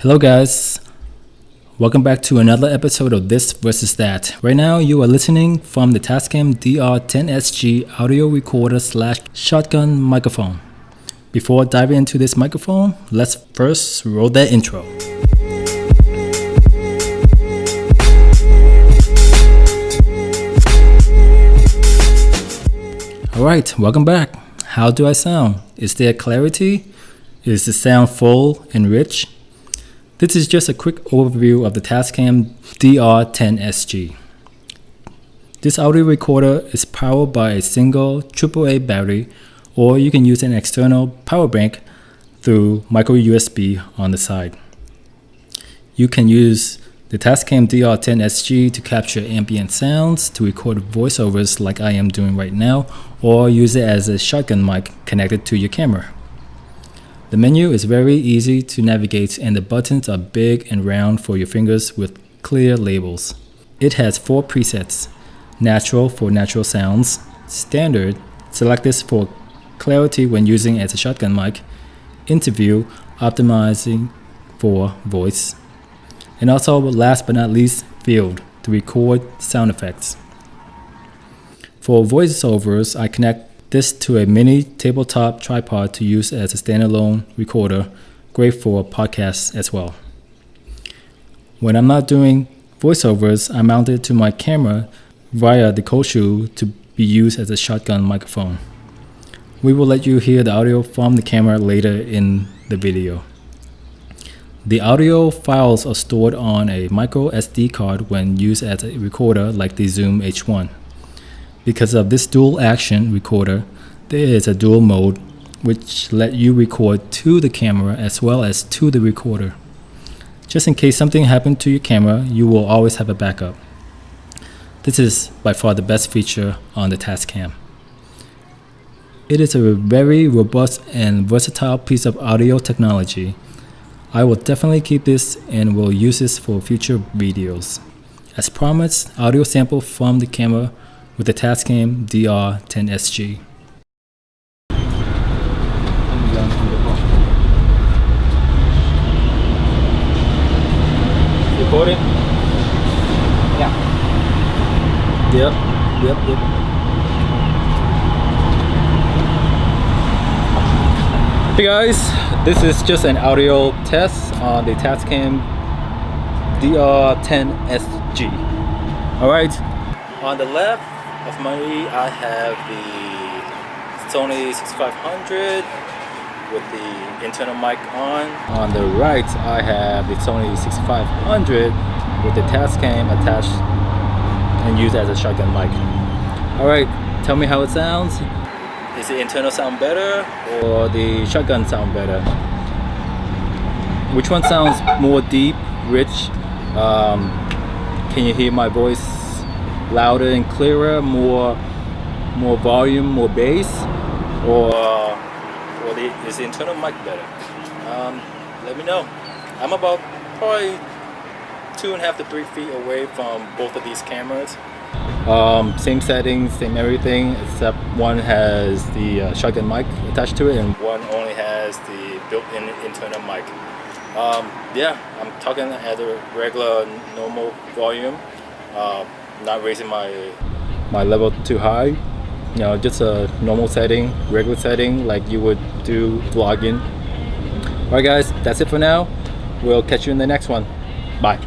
Hello guys, welcome back to another episode of This versus That. Right now you are listening from the Tascam DR10SG audio recorder / shotgun microphone. Before diving into this microphone, let's first roll that intro. Alright, welcome back. How do I sound? Is there clarity? Is the sound full and rich? This is just a quick overview of the Tascam DR10SG. This audio recorder is powered by a single AAA battery, or you can use an external power bank through micro USB on the side. You can use the Tascam DR10SG to capture ambient sounds, to record voiceovers like I am doing right now, or use it as a shotgun mic connected to your camera. The menu is very easy to navigate and the buttons are big and round for your fingers with clear labels. It has 4 presets: natural for natural sounds, standard, select this for clarity when using as a shotgun mic, interview, optimizing for voice, and also last but not least, field to record sound effects. For voiceovers, I connect this to a mini tabletop tripod to use as a standalone recorder, great for podcasts as well. When I'm not doing voiceovers, I mount it to my camera via the cold shoe to be used as a shotgun microphone. We will let you hear the audio from the camera later in the video. The audio files are stored on a micro SD card when used as a recorder like the Zoom H1. Because of this dual action recorder, there is a dual mode which let you record to the camera as well as to the recorder. Just in case something happened to your camera, you will always have a backup. This is by far the best feature on the Tascam. It is a very robust and versatile piece of audio technology. I will definitely keep this and will use this for future videos. As promised, audio sample from the camera with the Tascam DR10SG. Recording? Yeah. Yep. Hey guys, this is just an audio test on the Tascam DR10SG. Alright, on the left of me I have the Sony 6500 with the internal mic on. On the right I have the Sony 6500 with the Tascam attached and used as a shotgun mic. Alright, tell me how it sounds. Is the internal sound better or the shotgun sound better? Which one sounds more deep, rich? Can you hear my voice louder and clearer, more volume, more bass, or is the internal mic better? Let me know. I'm about probably 2.5 to 3 feet away from both of these cameras. Same settings, same everything, except one has the shotgun mic attached to it and one only has the built-in internal mic. Yeah, I'm talking at a regular normal volume, not raising my level too high. You know, just a normal setting, regular setting like you would do vlogging. Alright guys, that's it for now. We'll catch you in the next one. Bye.